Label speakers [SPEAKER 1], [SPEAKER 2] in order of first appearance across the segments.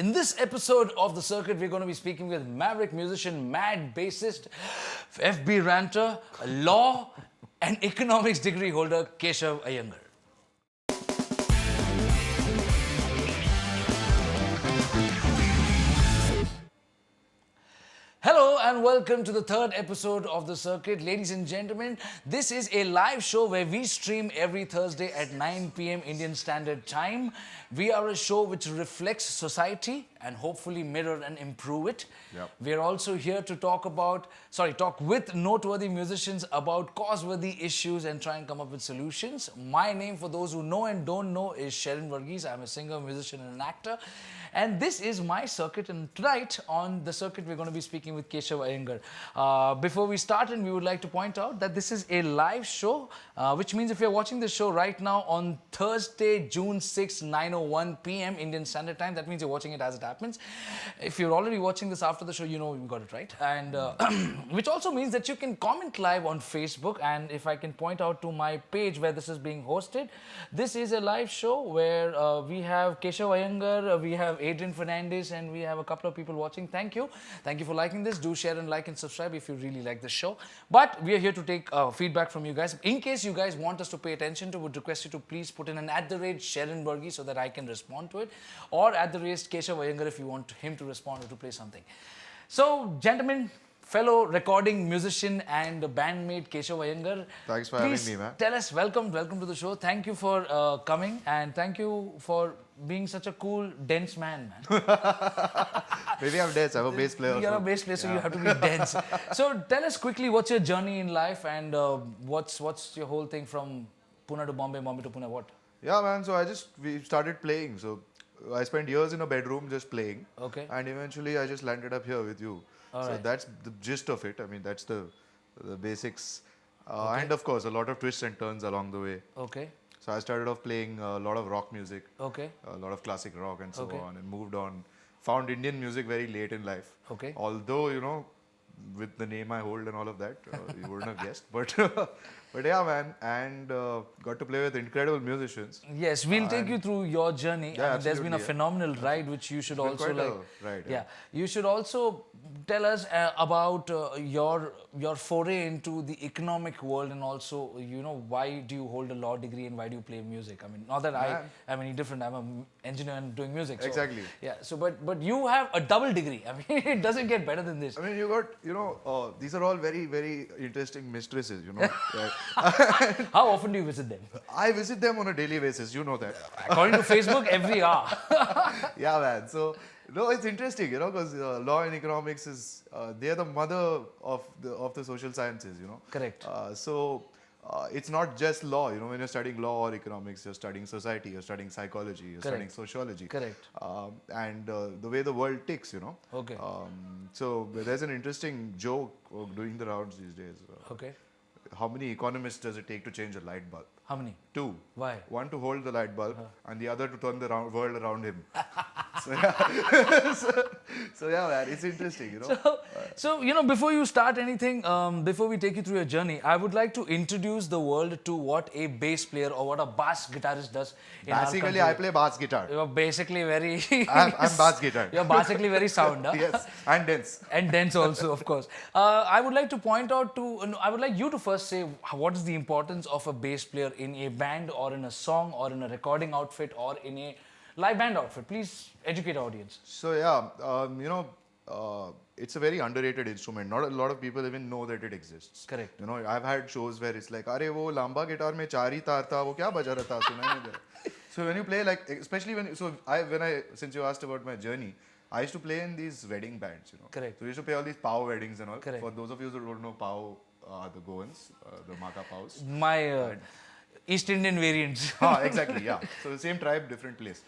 [SPEAKER 1] In this episode of The Circuit, we're going to be speaking with maverick musician, mad bassist, FB ranter, law and economics degree holder, Keshav Iyengar. Hello and welcome to the third episode of The Circuit. Ladies and gentlemen, this is a live show where we stream every Thursday at 9 p.m. Indian Standard Time. We are a show which reflects society and hopefully mirror and improve it.
[SPEAKER 2] Yep.
[SPEAKER 1] We are also here to talk with noteworthy musicians about causeworthy issues and try and come up with solutions. My name, for those who know and don't know, is Sherrin Varghese. I'm a singer, musician and an actor. And this is my circuit, and tonight on The Circuit we're going to be speaking with Keshav Iyengar. Before we start, and we would like to point out that this is a live show, which means if you're watching this show right now on Thursday, June 6, 9:01 p.m. Indian Standard Time, that means you're watching it as it happens. If you're already watching this after the show, you know we got it right. And which also means that you can comment live on Facebook, and if I can point out to my page where this is being hosted, this is a live show where we have Keshav Iyengar, we have Adrian Fernandez, and we have a couple of people watching. Thank you for liking this. Do share and like and subscribe if you really like the show. But we are here to take feedback from you guys. In case you guys want us to pay attention to, would request you to please put in an @Sherrin Varghese so that I can respond to it, or @Keshav Iyengar if you want him to respond or to play something. So, gentlemen, fellow recording musician and bandmate Keshav Iyengar.
[SPEAKER 2] Thanks for having me, man.
[SPEAKER 1] Tell us, welcome to the show. Thank you for coming, and thank you for being such a cool, dense man.
[SPEAKER 2] Maybe I'm dense. I'm a bass player.
[SPEAKER 1] You're a bass player, so you have to be dense. So tell us quickly, what's your journey in life, and what's your whole thing from Pune to Bombay, Bombay to Pune, what?
[SPEAKER 2] Yeah, man. So we started playing. So I spent years in a bedroom just playing.
[SPEAKER 1] Okay.
[SPEAKER 2] And eventually I just landed up here with you.
[SPEAKER 1] All
[SPEAKER 2] so
[SPEAKER 1] right.
[SPEAKER 2] that's the gist of it. I mean, that's the basics.
[SPEAKER 1] Okay.
[SPEAKER 2] And of course, a lot of twists and turns along the way.
[SPEAKER 1] Okay.
[SPEAKER 2] So I started off playing a lot of rock music.
[SPEAKER 1] Okay.
[SPEAKER 2] A lot of classic rock and so
[SPEAKER 1] Okay.
[SPEAKER 2] on, and moved on. Found Indian music very late in life.
[SPEAKER 1] Okay.
[SPEAKER 2] Although, you know, with the name I hold and all of that, you wouldn't have guessed. But yeah, man. And got to play with incredible musicians.
[SPEAKER 1] Yes, we'll take you through your journey.
[SPEAKER 2] Yeah,
[SPEAKER 1] There's been a
[SPEAKER 2] absolutely, yeah.
[SPEAKER 1] phenomenal ride, which you should
[SPEAKER 2] been
[SPEAKER 1] also
[SPEAKER 2] quite a
[SPEAKER 1] like.
[SPEAKER 2] ride,
[SPEAKER 1] Yeah.
[SPEAKER 2] yeah.
[SPEAKER 1] You should also tell us about your foray into the economic world, and also, you know, why do you hold a law degree and why do you play music? I mean, not that I am any different. I'm an engineer and doing music. So,
[SPEAKER 2] Exactly.
[SPEAKER 1] Yeah. So, but you have a double degree. I mean, it doesn't get better than this.
[SPEAKER 2] I mean, you got, you know, these are all very, very interesting mistresses, you know.
[SPEAKER 1] How often do you visit them?
[SPEAKER 2] I visit them on a daily basis, you know that.
[SPEAKER 1] According to Facebook, every hour.
[SPEAKER 2] Yeah, man. So, no, it's interesting, you know, because law and economics is, they are the mother of the social sciences, you know.
[SPEAKER 1] Correct.
[SPEAKER 2] It's not just law, you know, when you're studying law or economics, you're studying society, you're studying psychology, you're studying sociology.
[SPEAKER 1] Correct.
[SPEAKER 2] And the way the world ticks, you know.
[SPEAKER 1] Okay.
[SPEAKER 2] So there's an interesting joke doing the rounds these days.
[SPEAKER 1] Okay.
[SPEAKER 2] How many economists does it take to change a light bulb?
[SPEAKER 1] How many?
[SPEAKER 2] 2.
[SPEAKER 1] Why?
[SPEAKER 2] One to hold the light bulb and the other to turn the world around him. So yeah, so yeah, man, it's interesting, you know.
[SPEAKER 1] So, you know, before you start anything, before we take you through your journey, I would like to introduce the world to what a bass player or what a bass guitarist does in our
[SPEAKER 2] Basically,
[SPEAKER 1] country.
[SPEAKER 2] I play bass guitar.
[SPEAKER 1] You're basically very...
[SPEAKER 2] I'm bass guitar.
[SPEAKER 1] You're basically very sound, huh?
[SPEAKER 2] Yes, and dense.
[SPEAKER 1] And dense also, of course. I would like to point out I would like you to first say what is the importance of a bass player in a band or in a song or in a recording outfit or in a live band outfit. Please educate our audience.
[SPEAKER 2] So yeah, you know, it's a very underrated instrument. Not a lot of people even know that it exists.
[SPEAKER 1] Correct.
[SPEAKER 2] You know, I've had shows where it's like, "Arey, wo lamba guitar mein 4 hi taar tha, wo kya baja raha tha, sunai nahi dea." So when you play, like, especially since you asked about my journey, I used to play in these wedding bands, you know.
[SPEAKER 1] Correct.
[SPEAKER 2] So we used to play all these pow weddings and all.
[SPEAKER 1] Correct.
[SPEAKER 2] For those of you who don't know pow, the Goans, the Maka Paus.
[SPEAKER 1] My East Indian variants.
[SPEAKER 2] Exactly, yeah. So the same tribe, different place.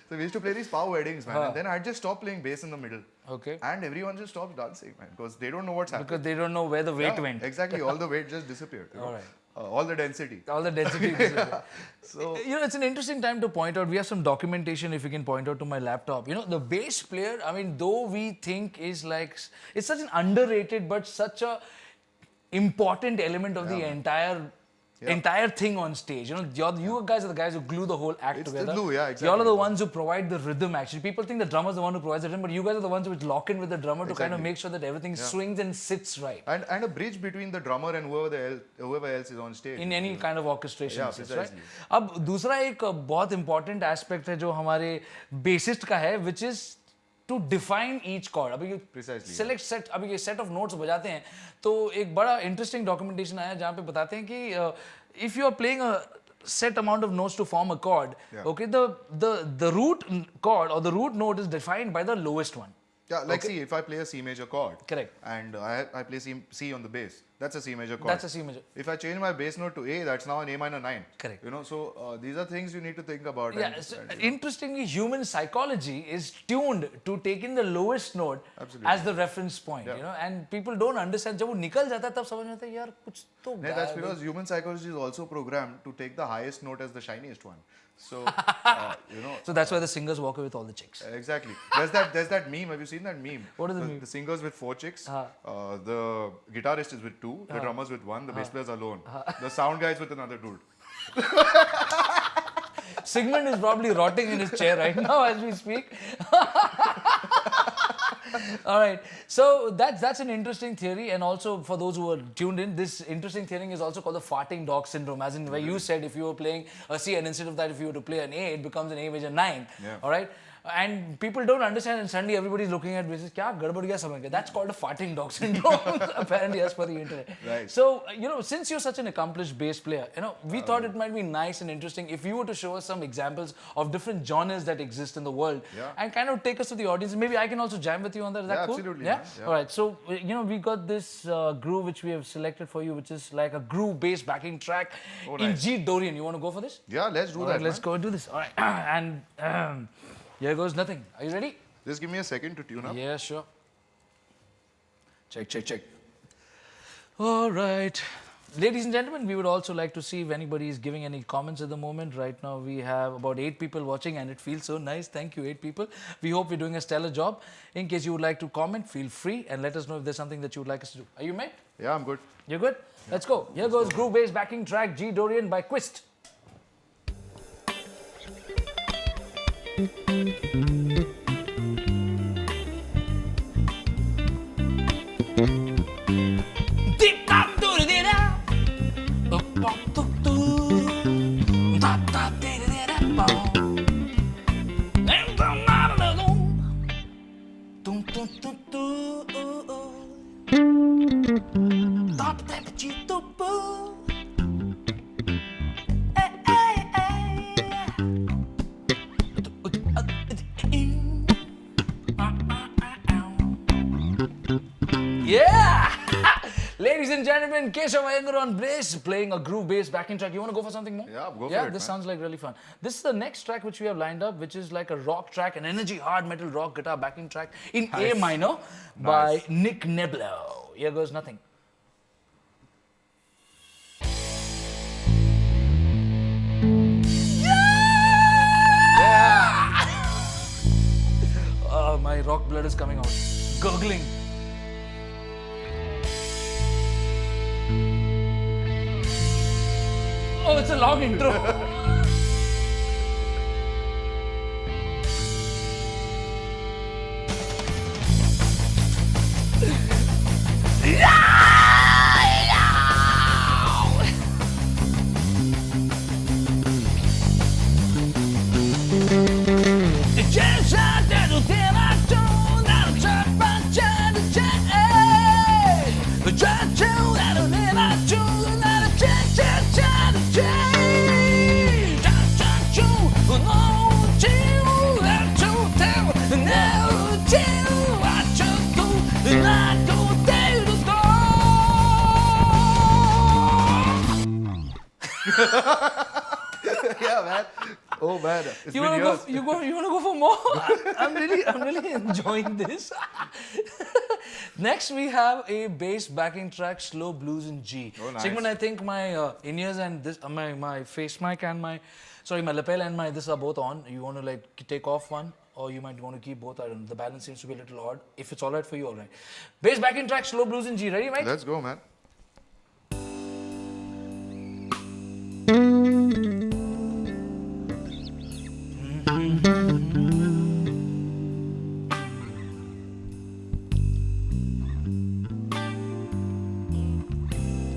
[SPEAKER 2] So we used to play these pow weddings, man. And then I'd just stop playing bass in the middle.
[SPEAKER 1] Okay.
[SPEAKER 2] And everyone just stops dancing, man, because they don't know what's happening.
[SPEAKER 1] Because they don't know where the weight
[SPEAKER 2] Yeah,
[SPEAKER 1] went.
[SPEAKER 2] Exactly, all the weight just disappeared. You know?
[SPEAKER 1] All right.
[SPEAKER 2] All the density.
[SPEAKER 1] All the density. Yeah.
[SPEAKER 2] So,
[SPEAKER 1] you know, it's an interesting time to point out. We have some documentation, if you can point out to my laptop. You know, the bass player, I mean, though we think is like, it's such an underrated but such a important element of the entire entire thing on stage. You know, you guys are the guys who glue the whole act
[SPEAKER 2] It's
[SPEAKER 1] together.
[SPEAKER 2] the glue, yeah, exactly.
[SPEAKER 1] Y'all are the ones who provide the rhythm. Actually, people think the drummer is the one who provides the rhythm, but you guys are the ones who lock in with the drummer to kind of make sure that everything swings and sits right.
[SPEAKER 2] And a bridge between the drummer and whoever else is on stage.
[SPEAKER 1] In any kind of orchestration,
[SPEAKER 2] Yeah,
[SPEAKER 1] sense, right?
[SPEAKER 2] precisely.
[SPEAKER 1] अब दूसरा एक बहुत important aspect है जो हमारे bassist का है, which is to define each chord. अभी ये
[SPEAKER 2] Precisely,
[SPEAKER 1] select set, अभी ये set of notes बजाते हैं, तो एक बड़ा interesting documentation आया जहाँ पे बताते हैं कि if you are playing a set amount of notes to form a chord, okay, the root chord or the root note is defined by the lowest one.
[SPEAKER 2] Yeah, like see, if I play a C major chord,
[SPEAKER 1] Correct.
[SPEAKER 2] and I play C on the bass, that's a C major chord.
[SPEAKER 1] That's a C major.
[SPEAKER 2] If I change my bass note to A, that's now an A minor 9.
[SPEAKER 1] Correct.
[SPEAKER 2] You know, so these are things you need to think about.
[SPEAKER 1] Yeah, so interestingly, human psychology is tuned to take in the lowest note as the reference point, you know, and people don't understand. जब वो निकल जाता है तब समझ में आता है यार कुछ तो
[SPEAKER 2] No, that's because human psychology is also programmed to take the highest note as the shiniest one. So, you know.
[SPEAKER 1] So that's why the singers walk away with all the chicks.
[SPEAKER 2] Exactly. There's that meme. Have you seen that meme?
[SPEAKER 1] What is the meme?
[SPEAKER 2] The singers with 4 chicks. The guitarist is with 2. The drummers with 1. The bass players alone. The sound guys with another dude.
[SPEAKER 1] Sigmund is probably rotting in his chair right now as we speak. All right, so that's an interesting theory, and also for those who are tuned in, this interesting theory is also called the farting dog syndrome, as in where you said if you were playing a C and instead of that if you were to play an A, it becomes an A major 9.
[SPEAKER 2] Yeah.
[SPEAKER 1] All right, and people don't understand, and suddenly everybody's looking at this. Kya gadbad gaya samajh gaya? That's called a farting dog syndrome, apparently, as per the internet.
[SPEAKER 2] Right.
[SPEAKER 1] So you know, since you're such an accomplished bass player, you know, we thought it might be nice and interesting if you were to show us some examples of different genres that exist in the world, and kind of take us to the audience. Maybe I can also jam with you on that. Is that cool?
[SPEAKER 2] Absolutely.
[SPEAKER 1] Yeah?
[SPEAKER 2] Yeah.
[SPEAKER 1] All right. So you know, we got this groove which we have selected for you, which is like a groove bass backing track in
[SPEAKER 2] nice.
[SPEAKER 1] G Dorian. You want to go for this?
[SPEAKER 2] Yeah, let's do
[SPEAKER 1] All
[SPEAKER 2] that.
[SPEAKER 1] right, let's
[SPEAKER 2] man.
[SPEAKER 1] go and do this. All right. And here goes nothing. Are you ready?
[SPEAKER 2] Just give me a second to tune up.
[SPEAKER 1] Yeah, sure. Check, check, check. All right. Ladies and gentlemen, we would also like to see if anybody is giving any comments at the moment. Right now, we have about 8 people watching, and it feels so nice. Thank you, 8 people. We hope we're doing a stellar job. In case you would like to comment, feel free and let us know if there's something that you would like us to do. Are you mate?
[SPEAKER 2] Yeah, I'm good.
[SPEAKER 1] You're good? Yeah. Let's go. Here goes Groove Bass backing track G Dorian by Quist. Yeah! Ladies and gentlemen, Keshav Iyengar on bass, playing a groove bass backing track. You want to go for something more?
[SPEAKER 2] Yeah, go for
[SPEAKER 1] Yeah,
[SPEAKER 2] it,
[SPEAKER 1] this
[SPEAKER 2] man.
[SPEAKER 1] sounds like really fun. This is the next track which we have lined up, which is like a rock track, an energy hard metal rock guitar backing track in A minor by Nick Neblo. Here goes nothing. My rock blood is coming out. Gurgling. Oh, it's a long intro.
[SPEAKER 2] Yeah, man. Oh, man. It's
[SPEAKER 1] You
[SPEAKER 2] been
[SPEAKER 1] wanna
[SPEAKER 2] years.
[SPEAKER 1] go? You wanna go for more? I'm really enjoying this. Next, we have a bass backing track, slow blues in G.
[SPEAKER 2] Oh, nice.
[SPEAKER 1] Sigmund, I think my in-ears and this, my face mic and my lapel and my this are both on. You want to like take off one, or you might want to keep both. I don't know. The balance seems to be a little odd. If it's all right for you, all right. Bass backing track, slow blues in G. Ready, mate?
[SPEAKER 2] Let's go, man.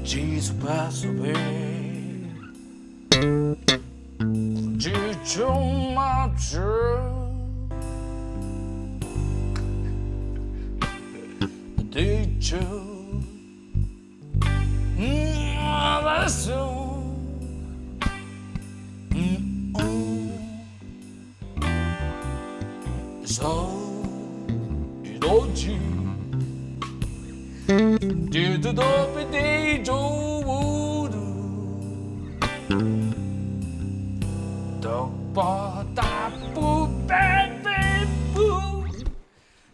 [SPEAKER 1] Dias passam bem, de uma dicho Saudade de tudo pedido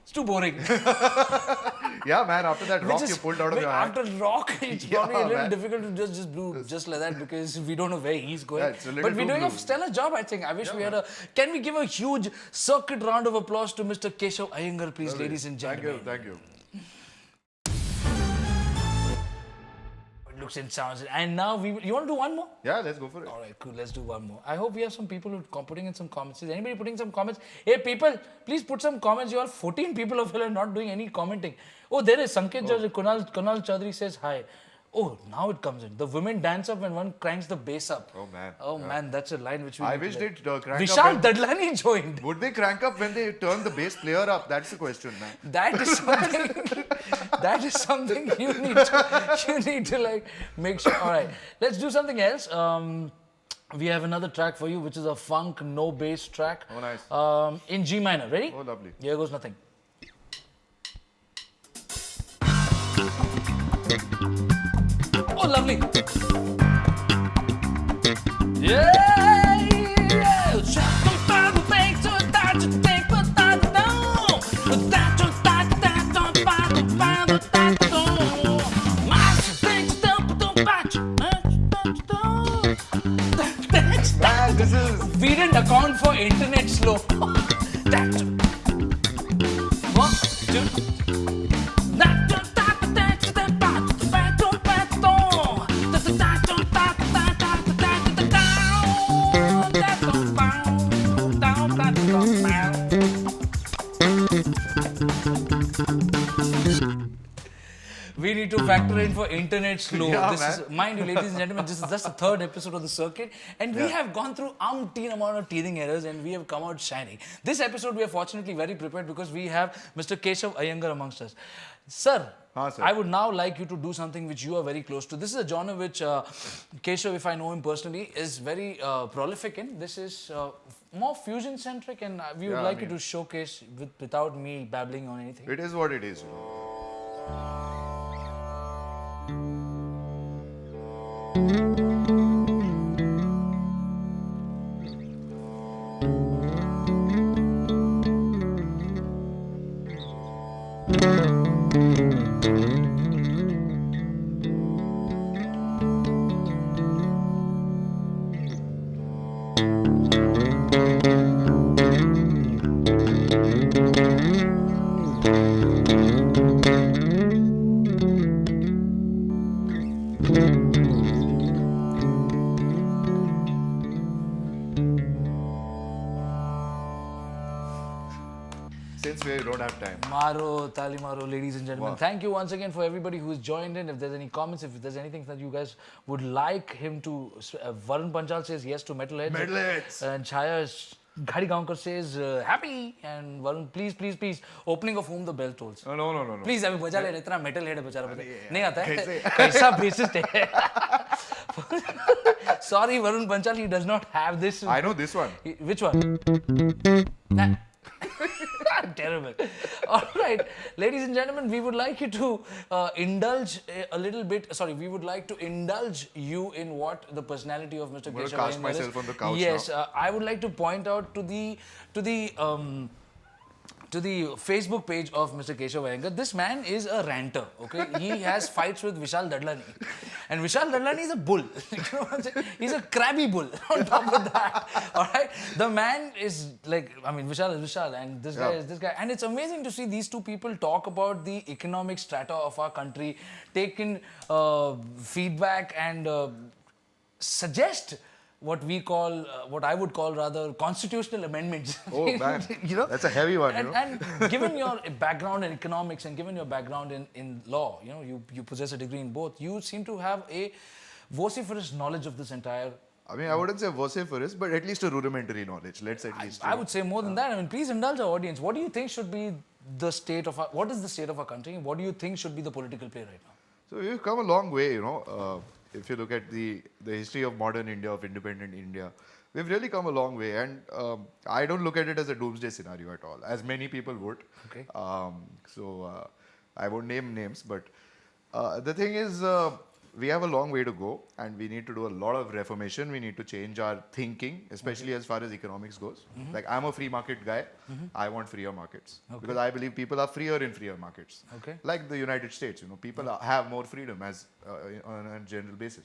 [SPEAKER 1] It's too boring.
[SPEAKER 2] Yeah, man, after that rock you pulled out of your hand.
[SPEAKER 1] After rock, it's probably a little
[SPEAKER 2] man.
[SPEAKER 1] difficult to just do just like that because we don't know where he's going.
[SPEAKER 2] Yeah, it's a little
[SPEAKER 1] But we're
[SPEAKER 2] too
[SPEAKER 1] doing a
[SPEAKER 2] blue.
[SPEAKER 1] stellar job, I think. I wish we had a. Can we give a huge circuit round of applause to Mr. Keshav Iyengar, please, ladies and gentlemen?
[SPEAKER 2] Thank you.
[SPEAKER 1] It looks and sounds. And now you want to do one more?
[SPEAKER 2] Yeah, let's go for it.
[SPEAKER 1] All right, cool. Let's do one more. I hope we have some people who are putting in some comments. Is anybody putting some comments? Hey, people, please put some comments. You are 14 people of you are not doing any commenting. Oh, there is Sanket Judge. Kunal Chaudhary says hi. Oh, now it comes in. The women dance up when one cranks the bass up.
[SPEAKER 2] Oh, man.
[SPEAKER 1] Oh, man, that's a line which we.
[SPEAKER 2] I
[SPEAKER 1] need to
[SPEAKER 2] wish
[SPEAKER 1] like.
[SPEAKER 2] they'd crank
[SPEAKER 1] Vishal
[SPEAKER 2] up.
[SPEAKER 1] Dadlani joined.
[SPEAKER 2] Would they crank up when they turn the bass player up? That's the question, man.
[SPEAKER 1] That is something. That is something you need to like make sure. All right, let's do something else. We have another track for you, which is a funk no bass track.
[SPEAKER 2] Oh, nice.
[SPEAKER 1] In G minor. Ready?
[SPEAKER 2] Oh, lovely.
[SPEAKER 1] Here goes nothing. Oh, lovely. Yeah.
[SPEAKER 2] Man, this is...
[SPEAKER 1] We didn't account for internet slow. That. One, two. We need to factor in for internet slow.
[SPEAKER 2] Yeah,
[SPEAKER 1] This
[SPEAKER 2] man.
[SPEAKER 1] is, mind you, ladies and gentlemen, this is just the third episode of the circuit, and we have gone through umpteen amount of teething errors, and we have come out shining. This episode, we are fortunately very prepared because we have Mr. Keshav Iyengar amongst us. Sir,
[SPEAKER 2] Sir.
[SPEAKER 1] I would now like you to do something which you are very close to. This is a genre which Keshav, if I know him personally, is very prolific in. This is more fusion centric, and we would like you to showcase without me babbling on anything.
[SPEAKER 2] It is what it is. Since we don't have time.
[SPEAKER 1] Maro, Tali Maro, ladies and gentlemen. Thank you once again for everybody who's joined in. If there's any comments, if there's anything that you guys would like him to... Varun Panchal says yes to Metalheads.
[SPEAKER 2] Metalheads.
[SPEAKER 1] And Chaya Ghadi Gaonkar says happy. And Varun, please, opening of whom the bell tolls.
[SPEAKER 2] No.
[SPEAKER 1] Please, अभी बजा ले, इतना metalhead है बेचारा बता. नहीं आता है. कैसा bassist है? Sorry, Varun Panchal, he does not have this.
[SPEAKER 2] I know this one.
[SPEAKER 1] Which one? Nah. Terrible. All right, ladies and gentlemen, we would like you to indulge a little bit. Sorry, we would like to indulge you in what the personality of Mr.
[SPEAKER 2] I'm going to
[SPEAKER 1] Keshav
[SPEAKER 2] cast
[SPEAKER 1] Iyengar
[SPEAKER 2] myself
[SPEAKER 1] is.
[SPEAKER 2] on the couch
[SPEAKER 1] Yes,
[SPEAKER 2] now.
[SPEAKER 1] I would like to point out to the Facebook page of Mr. Keshav Iyengar. This man is a ranter, okay? He has fights with Vishal Dadlani. And Vishal Dadlani is a bull. You know what I'm saying? He's a crabby bull on top of that. All right? The man is like, I mean, Vishal is Vishal and this guy is this guy. And it's amazing to see these two people talk about the economic strata of our country, take in feedback and suggest what we call, what I would call rather, constitutional amendments.
[SPEAKER 2] Oh man,
[SPEAKER 1] you know,
[SPEAKER 2] that's a heavy one.
[SPEAKER 1] and given your background in economics and given your background in law, you possess a degree in both. You seem to have a vociferous knowledge of this entire.
[SPEAKER 2] I mean, I wouldn't say vociferous, but at least a rudimentary knowledge. Let's at least.
[SPEAKER 1] I would say more than that. I mean, please indulge our audience. What do you think should be the state of what is the state of our country? What do you think should be the political play right now?
[SPEAKER 2] So we've come a long way, if you look at the history of modern India, of independent India, we've really come a long way. And I don't look at it as a doomsday scenario at all, as many people would.
[SPEAKER 1] Okay.
[SPEAKER 2] I won't name names, but the thing is, we have a long way to go, and we need to do a lot of reformation. We need to change our thinking, especially as far as economics goes. Like, I'm a free market guy. I want freer markets because I believe people are freer in freer markets.
[SPEAKER 1] Okay.
[SPEAKER 2] Like the United States, people have more freedom as on a general basis.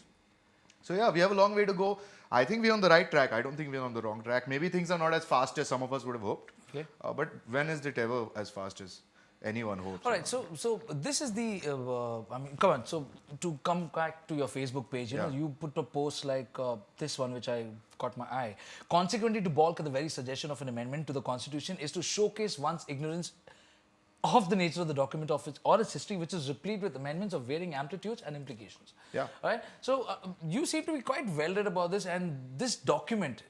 [SPEAKER 2] So yeah, we have a long way to go. I think we're on the right track. I don't think we're on the wrong track. Maybe things are not as fast as some of us would have hoped.
[SPEAKER 1] Okay.
[SPEAKER 2] But when is it ever as fast as anyone hopes?
[SPEAKER 1] All right, so this is the, come on. So to come back to your Facebook page, you put a post like this one, which I caught my eye. Consequently, to balk at the very suggestion of an amendment to the Constitution is to showcase one's ignorance of the nature of the document or its history, which is replete with amendments of varying amplitudes and implications.
[SPEAKER 2] Yeah.
[SPEAKER 1] All right. So you seem to be quite well read about this, and this document,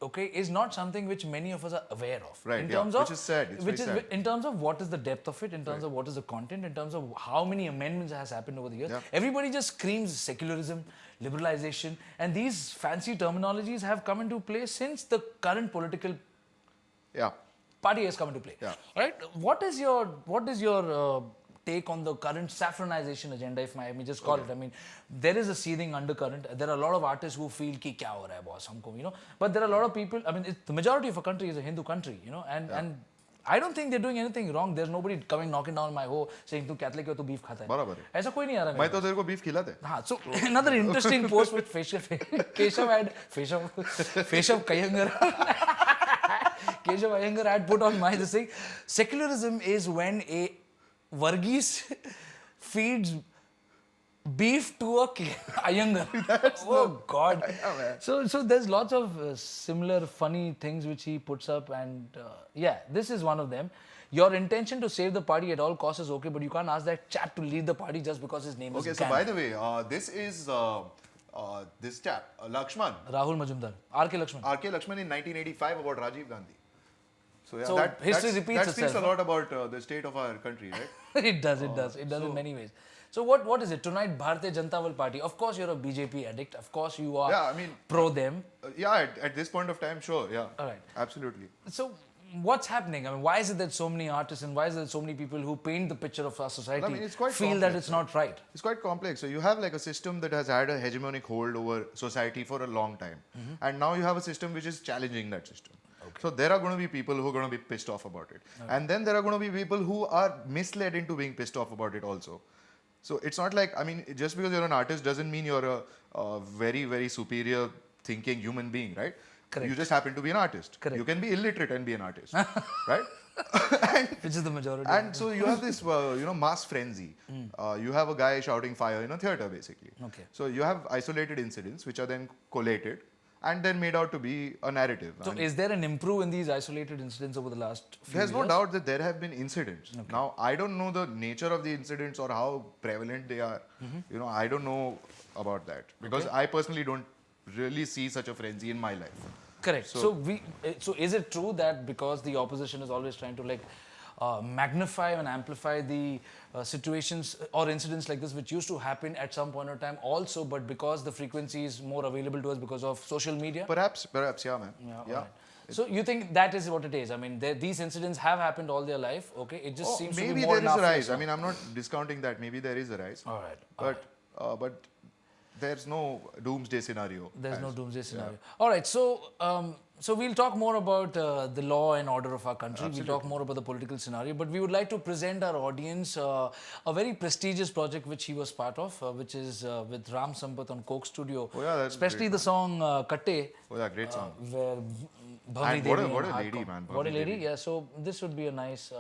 [SPEAKER 1] okay, is not something which many of us are aware of.
[SPEAKER 2] Right,
[SPEAKER 1] in terms of,
[SPEAKER 2] which is sad. It's very sad.
[SPEAKER 1] In terms of what is the depth of it, in terms of what is the content, in terms of how many amendments has happened over the years.
[SPEAKER 2] Yeah.
[SPEAKER 1] Everybody just screams secularism, liberalization, and these fancy terminologies have come into play since the current political party has come into play.
[SPEAKER 2] Yeah.
[SPEAKER 1] Right? What is your take on the current saffronization agenda, if I may just call it? I mean, there is a seething undercurrent. There are a lot of artists who feel ki kya ho raha hai boss humko, but there are a lot of people. I mean, the majority of our country is a Hindu country, and I don't think they're doing anything wrong. There's nobody coming knocking down my door saying tu Catholic ho, tu beef khata hai.
[SPEAKER 2] बराबर है.
[SPEAKER 1] ऐसा कोई नहीं आ रहा.
[SPEAKER 2] मैं तो तेरे को beef खिलाते.
[SPEAKER 1] हाँ, so another interesting post with Keshav Iyengar. Keshav Iyengar had put on my this thing. Secularism is when a Varghese feeds beef to a Iyengar. Oh God! So there's lots of similar funny things which he puts up, and this is one of them. Your intention to save the party at all costs is okay, but you can't ask that chap to lead the party just because his name is.
[SPEAKER 2] Okay, so by the way, this is this chap, Lakshman.
[SPEAKER 1] Rahul Majumdar, R.K. Lakshman.
[SPEAKER 2] R.K. Lakshman in 1985 about Rajiv Gandhi.
[SPEAKER 1] So history repeats itself.
[SPEAKER 2] That speaks a lot about the state of our country, right?
[SPEAKER 1] It does in many ways. So what is it? Tonight, Bharatiya Janata Dal Party. Of course, you're a BJP addict. Of course, you are pro them.
[SPEAKER 2] At this point of time, sure, yeah.
[SPEAKER 1] All right.
[SPEAKER 2] Absolutely.
[SPEAKER 1] So what's happening? I mean, why is it that so many artists and why is there so many people who paint the picture of our society feel that it's not right?
[SPEAKER 2] It's quite complex. So you have like a system that has had a hegemonic hold over society for a long time. And now you have a system which is challenging that system. Okay. So there are going to be people who are going to be pissed off about it. Okay. And then there are going to be people who are misled into being pissed off about it also. So it's not like, I mean, just because you're an artist doesn't mean you're a very, very superior thinking human being, right?
[SPEAKER 1] Correct.
[SPEAKER 2] You just happen to be an artist.
[SPEAKER 1] Correct.
[SPEAKER 2] You can be illiterate and be an artist, right?
[SPEAKER 1] Which is the majority.
[SPEAKER 2] And so you have this, mass frenzy. You have a guy shouting fire in a theater, basically.
[SPEAKER 1] Okay.
[SPEAKER 2] So you have isolated incidents which are then collated and then made out to be a narrative.
[SPEAKER 1] So is there an improve in these isolated incidents over the last few years?
[SPEAKER 2] There's no doubt that there have been incidents. Okay. Now, I don't know the nature of the incidents or how prevalent they are. I don't know about that because I personally don't really see such a frenzy in my life.
[SPEAKER 1] Correct. So is it true that because the opposition is always trying to magnify and amplify the situations or incidents like this which used to happen at some point in time also, but because the frequency is more available to us because of social media?
[SPEAKER 2] Perhaps, yeah, man. Yeah.
[SPEAKER 1] Right. So you think that is what it is? I mean, these incidents have happened all their life, okay? It just seems to be more
[SPEAKER 2] maybe there is a rise. I mean, I'm not discounting that. Maybe there is a rise.
[SPEAKER 1] All right.
[SPEAKER 2] But there's no doomsday scenario.
[SPEAKER 1] There's no doomsday scenario. All right. So we'll talk more about the law and order of our country.
[SPEAKER 2] Absolutely.
[SPEAKER 1] We'll talk more about the political scenario. But we would like to present our audience a very prestigious project which he was part of, which is with Ram Sampath on Coke Studio.
[SPEAKER 2] Oh, yeah, that's
[SPEAKER 1] especially
[SPEAKER 2] great,
[SPEAKER 1] the song Katte.
[SPEAKER 2] Oh, yeah, great song.
[SPEAKER 1] Where
[SPEAKER 2] And what a lady, man.
[SPEAKER 1] What a lady. Yeah, so this would be a nice...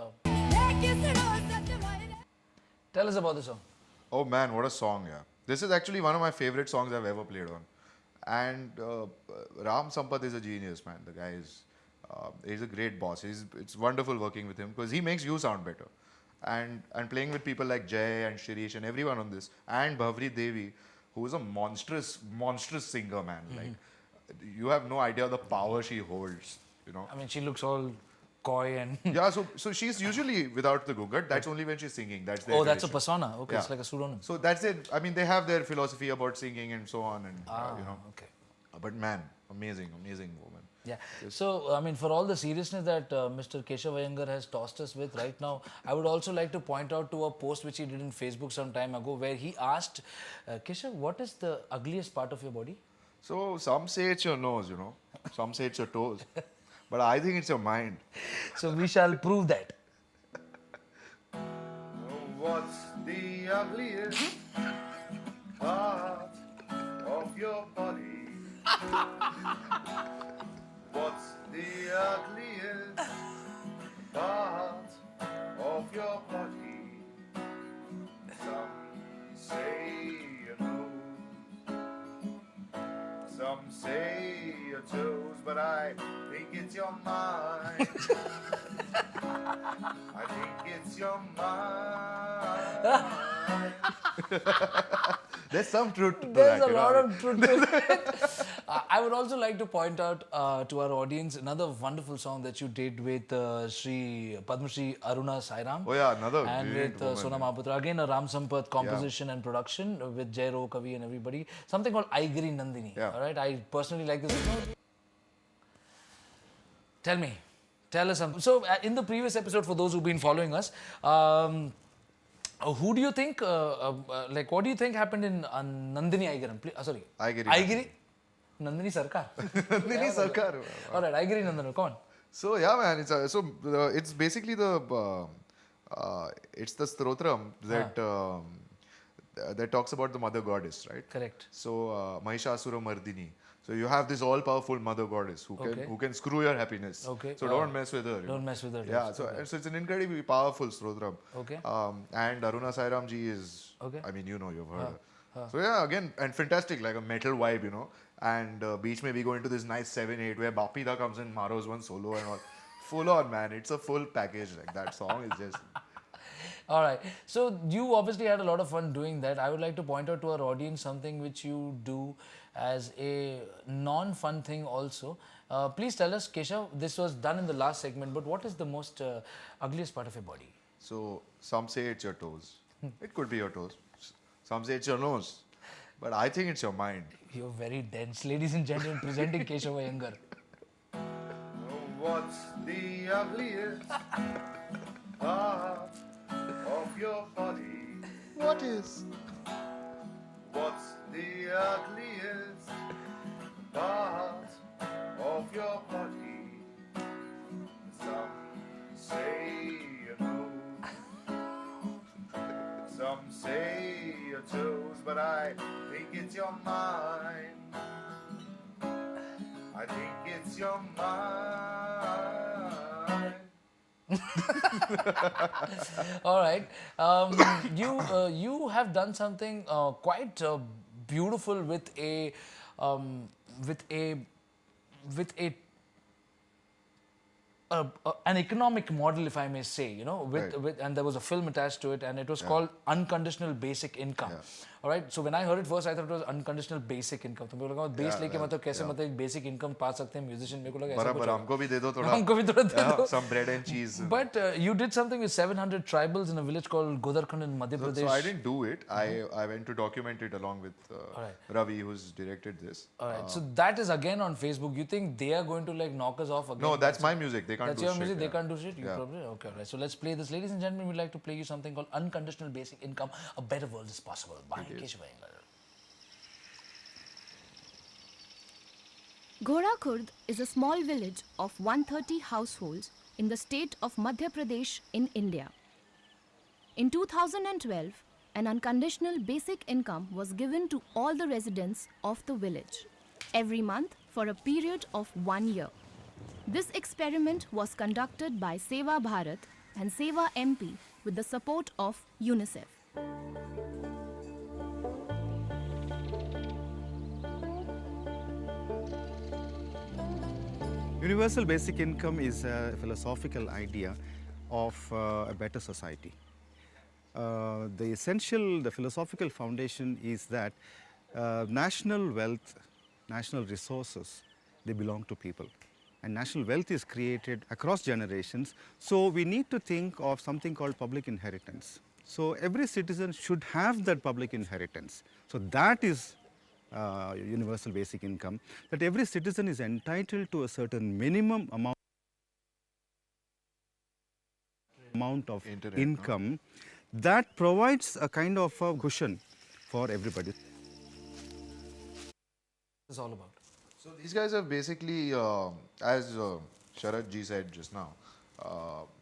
[SPEAKER 1] Tell us about the song.
[SPEAKER 2] Oh, man, what a song, yeah. This is actually one of my favorite songs I've ever played on. And Ram Sampath is a genius, man. The guy is he's a great boss. It's wonderful working with him because he makes you sound better. And playing with people like Jay and Shirish and everyone on this, and Bhavri Devi, who is a monstrous singer, man. Like you have no idea the power she holds. You know.
[SPEAKER 1] I mean, she looks all coy and.
[SPEAKER 2] Yeah, so she's usually without the gugut. That's only when she's singing. That's their
[SPEAKER 1] Oh, that's a
[SPEAKER 2] tradition.
[SPEAKER 1] persona. Okay,
[SPEAKER 2] Yeah.
[SPEAKER 1] it's like a pseudonym.
[SPEAKER 2] So that's it. I mean, they have their philosophy about singing and so on, and you know.
[SPEAKER 1] Okay.
[SPEAKER 2] But man, amazing woman.
[SPEAKER 1] Yeah. So, I mean, for all the seriousness that Mr. Keshav Iyengar has tossed us with right now, I would also like to point out to a post which he did in Facebook some time ago where he asked, Keshav, what is the ugliest part of your body?
[SPEAKER 2] So some say it's your nose, you know. Some say it's your toes. But I think it's your mind.
[SPEAKER 1] So, we shall prove that.
[SPEAKER 2] What's the ugliest part of your body? What's the ugliest part of your body? Some say your nose, some say your toes, but I think it's your mind. I think it's your mind. There's some truth to
[SPEAKER 1] There's
[SPEAKER 2] that.
[SPEAKER 1] a lot of truth to it. I would also like to point out to our audience another wonderful song that you did with Padma Shri Aruna Sairam.
[SPEAKER 2] Oh yeah, another
[SPEAKER 1] And
[SPEAKER 2] brilliant
[SPEAKER 1] with
[SPEAKER 2] woman.
[SPEAKER 1] Sona Mahaputra. Again, a Ram Sampath composition and production with Jai Ro Kavi and everybody. Something called Aigiri Nandini.
[SPEAKER 2] Yeah.
[SPEAKER 1] All right, I personally like this. Tell us something. So, in the previous episode, for those who've been following us, who do you think, like, what do you think happened in Nandini Aigiram? Sorry.
[SPEAKER 2] Aigiri.
[SPEAKER 1] Aigiri? Nandini Sarkar.
[SPEAKER 2] Nandini Sarkar.
[SPEAKER 1] All right, Aigiri Nandana, come on.
[SPEAKER 2] So yeah, man, it's basically it's the stotram that talks about the mother goddess, right?
[SPEAKER 1] Correct.
[SPEAKER 2] So Mahishasura Mardini. So you have this all-powerful mother goddess who can screw your happiness.
[SPEAKER 1] Okay.
[SPEAKER 2] So don't mess with her.
[SPEAKER 1] Don't mess with her.
[SPEAKER 2] Yeah. So it's an incredibly powerful stotram.
[SPEAKER 1] Okay.
[SPEAKER 2] And Aruna Sairam ji is.
[SPEAKER 1] Okay.
[SPEAKER 2] I mean, you know, you've heard her. So yeah, again, and fantastic, like a metal vibe, you know. And beach mein we go into this nice 7/8 where Bapida comes in, Maro's one solo and all. Full on, man. It's a full package. Like that song is just.
[SPEAKER 1] All right. So you obviously had a lot of fun doing that. I would like to point out to our audience something which you do as a non-fun thing also. Please tell us, Keshav, this was done in the last segment, but what is the most ugliest part of your body?
[SPEAKER 2] So some say it's your toes. It could be your toes. Some say it's your nose. But I think it's your mind.
[SPEAKER 1] You're very dense. Ladies and gentlemen, presenting Keshav Iyengar.
[SPEAKER 2] What's the ugliest part of your body? What is? What's the ugliest part of your body? Some say your nose, some say your toes, but I think it's your mind. I think it's your mind.
[SPEAKER 1] All right. You have done something quite beautiful with a an economic model, if I may say, you know, and there was a film attached to it, and it was called Unconditional Basic Income. All right. So when I heard it first, I thought it was unconditional basic income. तो मेरे को लगा base लेके मतलब कैसे मतलब एक basic income पा सकते हैं musician मेरे को लगा ऐसा कुछ
[SPEAKER 2] बराबर हमको भी दे दो थोड़ा
[SPEAKER 1] हमको भी थोड़ा दे दो
[SPEAKER 2] some bread and cheese.
[SPEAKER 1] But you did something with 700 tribals in a village called Godarkhand in Madhya Pradesh.
[SPEAKER 2] So I didn't do it. I went to document it along with Ravi, who's directed this.
[SPEAKER 1] All right. So that is again on Facebook. You think they are going to like knock us off again?
[SPEAKER 2] No, that's my music. They can't
[SPEAKER 1] That's
[SPEAKER 2] do
[SPEAKER 1] your
[SPEAKER 2] shit.
[SPEAKER 1] music. They can't do shit. You probably okay. All right. So let's play this, ladies and gentlemen. We'd like to play you something called Unconditional Basic Income. A better world is possible by Keshav Iyengar.
[SPEAKER 3] Gorakhurd is a small village of 130 households in the state of Madhya Pradesh in India. In 2012, an unconditional basic income was given to all the residents of the village every month for a period of 1 year. This experiment was conducted by Seva Bharat and Seva MP with the support of UNICEF.
[SPEAKER 4] Universal basic income is a philosophical idea of a better society. The philosophical foundation is that national wealth, national resources, they belong to people. And national wealth is created across generations. So we need to think of something called public inheritance. So every citizen should have that public inheritance. So that is universal basic income, that every citizen is entitled to a certain minimum amount of
[SPEAKER 2] Internet,
[SPEAKER 4] income that provides a kind of a cushion for everybody.
[SPEAKER 1] It's all about.
[SPEAKER 2] So these guys have basically, as Sharat ji said just now,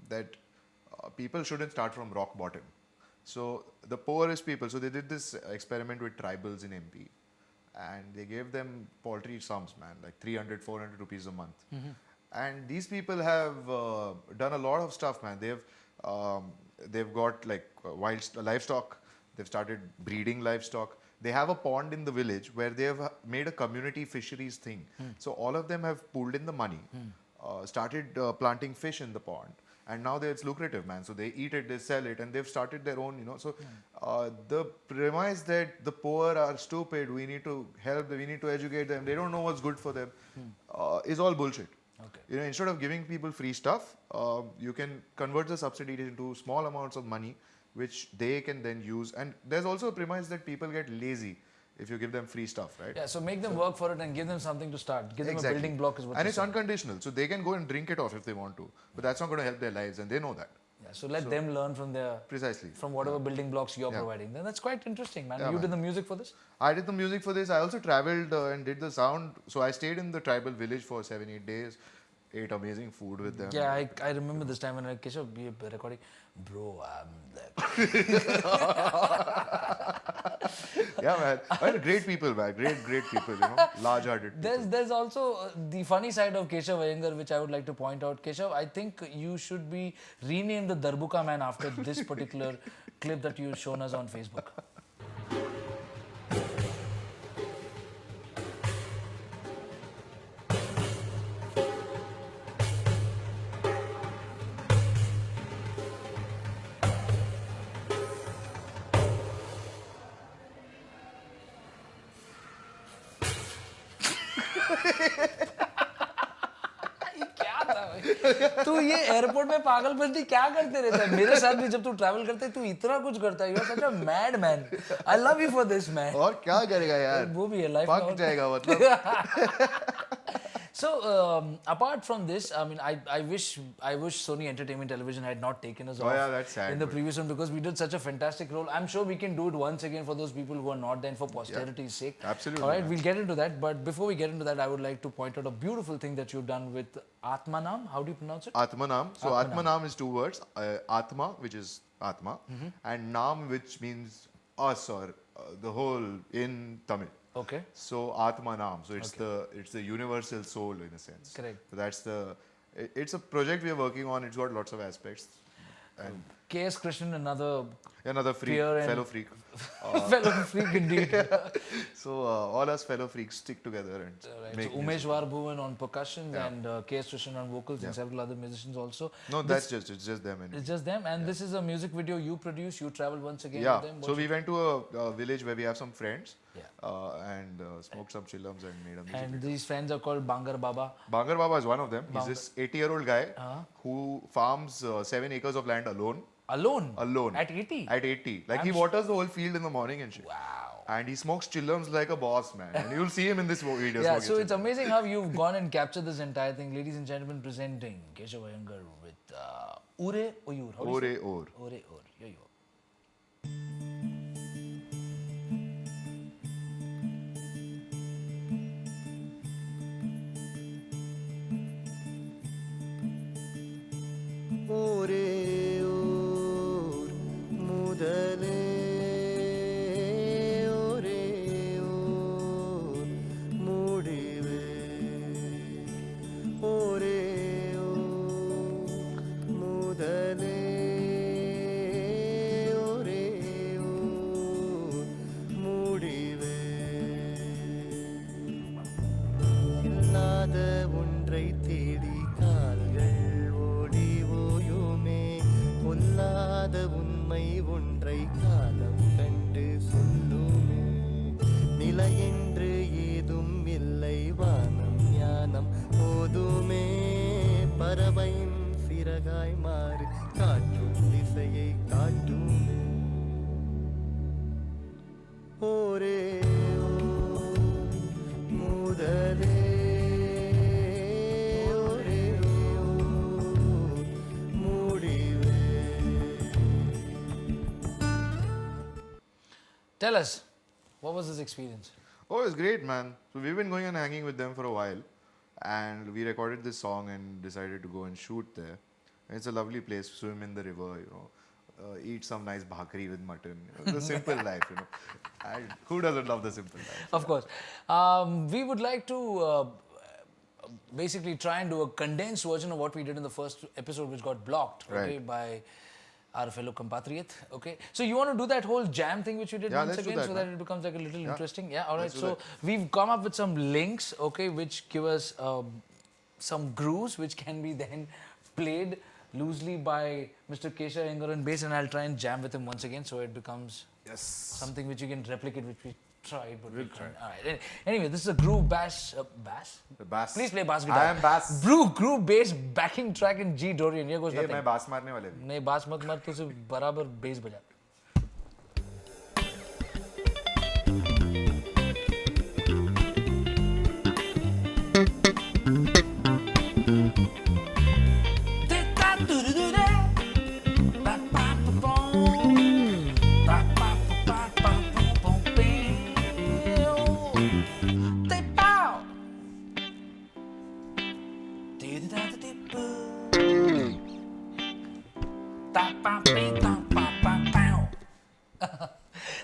[SPEAKER 2] that people shouldn't start from rock bottom. So the poorest people, so they did this experiment with tribals in MP, and they gave them paltry sums, man, like 300, 400 rupees a month. And these people have done a lot of stuff, man. They've got like livestock. They've started breeding livestock. They have a pond in the village where they have made a community fisheries thing. So all of them have pooled in the money, started planting fish in the pond, and now it's lucrative, man. So they eat it, they sell it, and they've started their own, So the premise that the poor are stupid, we need to help them, we need to educate them, they don't know what's good for them, is all bullshit.
[SPEAKER 1] Okay.
[SPEAKER 2] Instead of giving people free stuff, you can convert the subsidy into small amounts of money, which they can then use. And there's also a premise that people get lazy if you give them free stuff, right?
[SPEAKER 1] Yeah, so make them work for it and give them something to start. Give them a
[SPEAKER 2] Exactly.
[SPEAKER 1] building block is what
[SPEAKER 2] And
[SPEAKER 1] you
[SPEAKER 2] it's
[SPEAKER 1] said.
[SPEAKER 2] unconditional. So they can go and drink it off if they want to. But that's not going to help their lives, and they know that.
[SPEAKER 1] Yeah, so let them learn from their
[SPEAKER 2] Precisely.
[SPEAKER 1] from whatever building blocks you're providing. Then that's quite interesting, man.
[SPEAKER 2] Yeah,
[SPEAKER 1] You did
[SPEAKER 2] man.
[SPEAKER 1] the music for this?
[SPEAKER 2] I did the music for this. I also traveled and did the sound. So I stayed in the tribal village for 7-8 days. Ate amazing food with them.
[SPEAKER 1] Yeah, I remember this time when I Keshav be recording. Bro,
[SPEAKER 2] Yeah, man. Well, great people, man. Great people, Large-hearted people.
[SPEAKER 1] There's also the funny side of Keshav Iyengar, which I would like to point out. Keshav, I think you should be renamed the Darbuka Man after this particular clip that you've shown us on Facebook. क्या था भाई? तू ये airport में पागलपंती क्या करते रहता है? मेरे साथ भी जब तू ट्रैवल करता है तू इतना कुछ करता है. You are such a mad man. I love you for this, man.
[SPEAKER 2] और क्या करेगा यार?
[SPEAKER 1] वो भी है लाइफ
[SPEAKER 2] पक जाएगा मतलब.
[SPEAKER 1] So apart from this, I mean, I wish Sony Entertainment Television had not taken us off
[SPEAKER 2] yeah, that's sad,
[SPEAKER 1] in the
[SPEAKER 2] but-
[SPEAKER 1] previous one, because we did such a fantastic role. I'm sure we can do it once again for those people who are not there, and for posterity's sake.
[SPEAKER 2] Absolutely,
[SPEAKER 1] All right,
[SPEAKER 2] man.
[SPEAKER 1] we'll get into that. But before we get into that, I would like to point out a beautiful thing that you've done with Atmanam. How do you pronounce it?
[SPEAKER 2] Atmanam. So Atmanam is 2 words. Atma, which is Atma, and Nam, which means us or the whole in Tamil.
[SPEAKER 1] Okay.
[SPEAKER 2] So Atmanam. So it's the universal soul in a sense.
[SPEAKER 1] Correct.
[SPEAKER 2] So it's a project we are working on. It's got lots of aspects. And
[SPEAKER 1] K.S. Krishnan,
[SPEAKER 2] another freak,
[SPEAKER 1] Peer and-
[SPEAKER 2] fellow freak.
[SPEAKER 1] fellow freak indeed.
[SPEAKER 2] So all us fellow freaks stick together and
[SPEAKER 1] Right.
[SPEAKER 2] make
[SPEAKER 1] So
[SPEAKER 2] music.
[SPEAKER 1] Umesh Bhuvan on percussion and K.S. Krishnan on vocals and several other musicians also.
[SPEAKER 2] No, it's just them. Anyway.
[SPEAKER 1] It's just them, and this is a music video you produce. You travel once again
[SPEAKER 2] Yeah.
[SPEAKER 1] with them.
[SPEAKER 2] So we went to a village where we have some friends.
[SPEAKER 1] Yeah.
[SPEAKER 2] And smoked some chillums and made a music
[SPEAKER 1] And
[SPEAKER 2] video.
[SPEAKER 1] these friends are called Bangar Baba.
[SPEAKER 2] Bangar Baba is one of them. He's this 80-year-old guy who farms 7 acres of land alone.
[SPEAKER 1] Alone?
[SPEAKER 2] Alone.
[SPEAKER 1] At 80?
[SPEAKER 2] At 80. Like he waters the whole field in the morning and shit.
[SPEAKER 1] Wow.
[SPEAKER 2] And he smokes chillums like a boss, man. And you'll see him in this video.
[SPEAKER 1] Yeah,
[SPEAKER 2] smoking
[SPEAKER 1] so it's
[SPEAKER 2] chillums.
[SPEAKER 1] amazing how you've gone and captured this entire thing. Ladies and gentlemen, presenting Keshav Iyengar with Ure Oyur. How do you say?
[SPEAKER 2] Ore Or.
[SPEAKER 1] Ore Or. Here you go.
[SPEAKER 5] ஒரே ஓர் முதலே ஒரே ஓர் முடிவே ஒரே ஓர் முதலே ஒரே ஓர் முடிவே இல்லாத ஒன்றை தேடி சிறகாய் மாறு காற்றும் திசையை காட்டுமே ஒரே முதலே ஒரே முடிவே
[SPEAKER 1] Tell us, what was this experience?
[SPEAKER 2] Oh, it's great, man. So we've been going and hanging with them for a while, and we recorded this song and decided to go and shoot there. And it's a lovely place, swim in the river, you know, eat some nice bhakri with mutton. You know, it's a simple life, you know. And who doesn't love the simple life?
[SPEAKER 1] Of course. We would like to basically try and do a condensed version of what we did in the first episode, which got blocked, okay,
[SPEAKER 2] Right.
[SPEAKER 1] by our fellow compatriot. Okay, so you want to do that whole jam thing which you did
[SPEAKER 2] Yeah,
[SPEAKER 1] once
[SPEAKER 2] let's do
[SPEAKER 1] again,
[SPEAKER 2] that,
[SPEAKER 1] so
[SPEAKER 2] man.
[SPEAKER 1] that it becomes like a little interesting. Yeah, all right.
[SPEAKER 2] let's do
[SPEAKER 1] So we've come up with some links, okay, which give us some grooves which can be then played loosely by Mr. Keshav Iyengar on bass, and I'll try and jam with him once again, so it becomes something which you can replicate, which we tried, but
[SPEAKER 2] We'll
[SPEAKER 1] we can't. All right. Anyway, this is a groove bass. Bass?
[SPEAKER 2] The bass.
[SPEAKER 1] Please play bass guitar.
[SPEAKER 2] I am bass.
[SPEAKER 1] Groove bass backing track in G Dorian. Here goes
[SPEAKER 2] ये
[SPEAKER 1] nothing.
[SPEAKER 2] मैं बास मारने वाले भी.
[SPEAKER 1] नहीं बास मत मार, तू सिर्फ बराबर बेस बजा.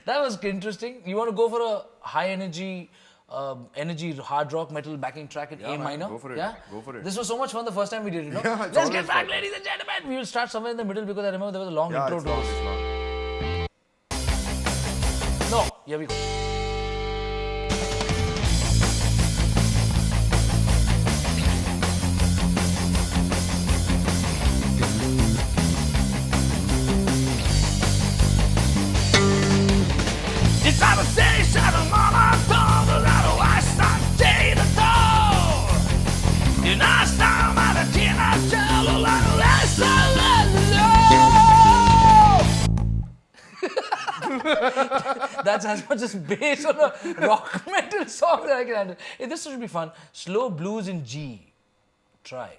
[SPEAKER 1] That was interesting. You want to go for a high energy, hard rock metal backing track in A
[SPEAKER 2] man,
[SPEAKER 1] minor?
[SPEAKER 2] go for it.
[SPEAKER 1] Yeah?
[SPEAKER 2] Go for it.
[SPEAKER 1] This was so much fun the first time we did it, no?
[SPEAKER 2] Yeah, it's
[SPEAKER 1] Let's get
[SPEAKER 2] always
[SPEAKER 1] back,
[SPEAKER 2] fun.
[SPEAKER 1] ladies and gentlemen. We will start somewhere in the middle because I remember there was a long
[SPEAKER 2] Yeah,
[SPEAKER 1] intro
[SPEAKER 2] it's
[SPEAKER 1] to
[SPEAKER 2] long,
[SPEAKER 1] this.
[SPEAKER 2] it's long.
[SPEAKER 1] No, here we go. It's not a station, mama told her that I start day the door. You know, some of the tina cello, like less That's as much as bass on a rock metal song that I can handle. Hey, this should be fun. Slow blues in G. Try.